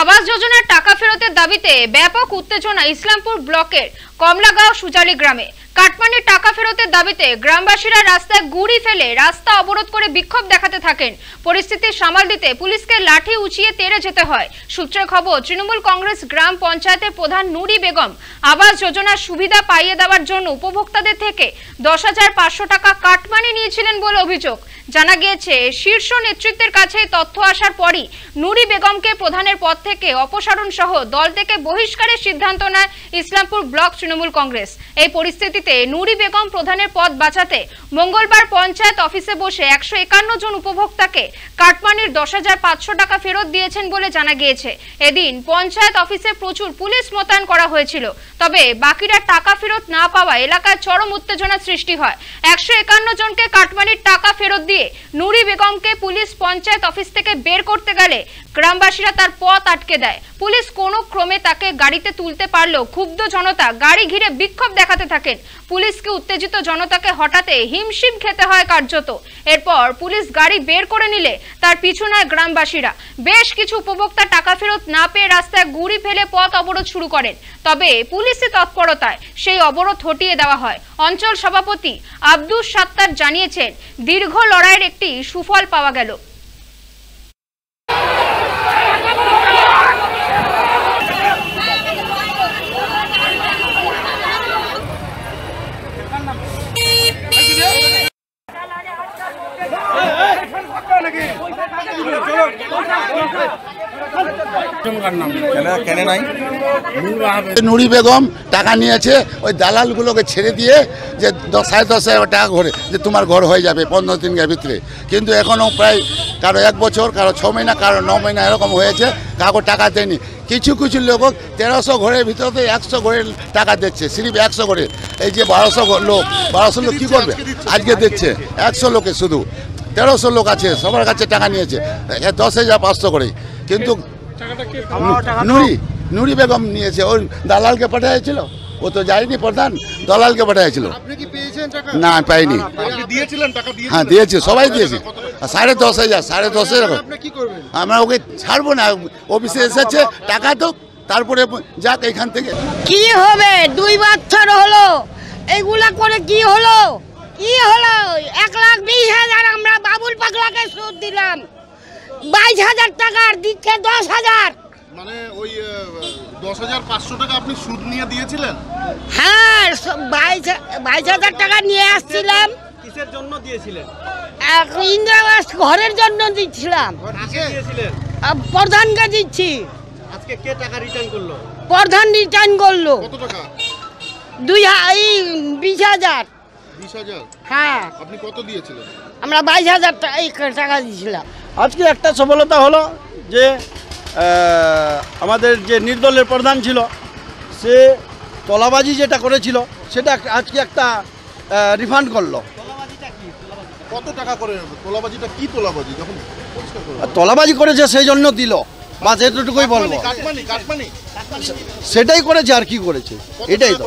আবাস যোজনার টাকা ফেরতের দাবিতে ব্যাপক উত্তেজনা ইসলামপুর ব্লকের কমলাগাঁও সুজালি গ্রামে। কাটমানির টাকা ফেরতের দাবিতে গ্রামবাসীরা রাস্তায় গুড়ি ফেলে রাস্তা অবরোধ করে বিক্ষোভ দেখাতে থাকেন। পরিস্থিতি সামাল দিতে পুলিশকে লাঠি উঁচিয়ে তেড়ে যেতে হয়। সূত্রের খবর, তৃণমূল কংগ্রেস গ্রাম পঞ্চায়েতের প্রধান নুরি বেগম আবাস যোজনার সুবিধা পাইয়ে দেওয়ার জন্য উপভোক্তাদের থেকে 10,500 টাকা কাটমানি নিয়েছিলেন বলে অভিযোগ। জানা গিয়েছে, শীর্ষ নেতৃত্বের কাছে তথ্য আসার পরই নুরি বেগমকে প্রধানের পদ থেকে অপসারণ সহ দল থেকে বহিষ্কারের সিদ্ধান্ত নেয় ইসলামপুর ব্লক তৃণমূল কংগ্রেস। এই পরিস্থিতিতে নুরি বেগম প্রধানের পদ বাঁচাতে মঙ্গলবার পঞ্চায়েত অফিসে বসে 151 জন উপভোক্তাকে কাটমানির 10,500 টাকা ফেরত দিয়েছেন বলে জানা গিয়েছে। এদিন পঞ্চায়েত অফিসে প্রচুর পুলিশ মোতায়েন করা হয়েছিল। তবে বাকিরা টাকা ফেরত না পাওয়া এলাকায় চরম উত্তেজনা সৃষ্টি হয়। 151 জনকে কাটমানির টাকা ফেরত দিয়ে নুরি বেগমকে পুলিশ পঞ্চায়েত অফিস থেকে বের করতে গেলে গ্রামবাসীরা তার পথ আটকে দেয়। পুলিশ কোনো ক্রমে তাকে গাড়িতে তুলতে পারলেও ক্ষুব্ধ জনতা গাড়ি ঘিরে বিক্ষোভ দেখাতে থাকেন। পুলিশকে উত্তেজিত জনতাকে হঠাতে হিমশিম খেতে হয় কার্যত। এরপর পুলিশ গাড়ি বের করে নিলে তার পিছু নেয় গ্রামবাসীরা। বেশ কিছু উপভোক্তা টাকা ফেরত না পেয়ে রাস্তায় গুড়ি ফেলে পথ অবরোধ শুরু করেন। তবে পুলিশের তৎপরতায় সেই অবরোধ হটিয়ে দেওয়া হয়। অঞ্চল সভাপতি আব্দুস সাত্তার জানিয়েছেন, দীর্ঘ লড়াইয়ের একটি সুফল পাওয়া গেল। নুরি বেগম টাকা নিয়েছে, ওই দালালগুলোকে ছেড়ে দিয়ে যে 10,500 টাকা ঘরে যে তোমার ঘর হয়ে যাবে 15 দিনের ভিতরে। কিন্তু এখনও প্রায় কারো 1 বছর, কারো 6 মহিনা, কারো 9 মহিনা এরকম হয়েছে, কাউকে টাকা দেয়নি। কিছু কিছু লোক 1300 ঘরের ভিতরে 100 ঘরের টাকা দিচ্ছে, সিরিফ 100 ঘরে। এই যে 1200 লোক কী করবে? আজকে দিচ্ছে 100 লোকে, শুধু 1300 লোক আছে, সবার কাছে টাকা নিয়েছে 10,500 করে। কিন্তু নুরি বেগম নিয়েছে, ওই দালালকে পাঠিয়েছিল, ও তো যায়নি, প্রধান দালালকে পাঠিয়েছিল। না, পাইনি। হ্যাঁ, দিয়েছি, সবাই দিয়েছি। 10,500, 10,500। আমরা ওকে ছাড়বো না, অফিসে এসেছে টাকা তো, তারপরে যাক এখান থেকে। কি হবে? 2 বছর হলো, এইগুলা করে কি হলো? 1,20,000 আমরা বাবুল পাগলাকে সুদ দিলাম। 22,000 টাকার দিচ্ছে 10,000। মানে ওই 10,500 টাকা আপনি সুদ নিয়ে দিয়েছিলেন? হ্যাঁ, 22,000 টাকা নিয়ে আসছিলাম। কিসের জন্য দিয়েছিলেন? ইন্দিরা আবাস ঘরের জন্য দিচ্ছিলাম। প্রধানকে দিচ্ছি। আজকে কে টাকা রিটার্ন করলো? প্রধান রিটার্ন করলো। কত টাকা? 20,000। 20,000? হ্যাঁ। আপনি কত দিয়েছিলেন? আমরা 22,000 টাকা দিয়েছিলাম। আজকে একটা সফলতা হলো যে আমাদের যে নির্দলের প্রধান ছিল, সে তোলাবাজি যেটা করেছিল সেটা আজকে একটা রিফান্ড করলো। কত টাকা করে? তোলাবাজিটা কি তোলাবাজি? যখন তোলাবাজি করেছে সেই জন্য দিল, বাস এতটুকুই বলবো। কাটমানি সেটাই করেছে, আর কি করেছে, এটাই তো।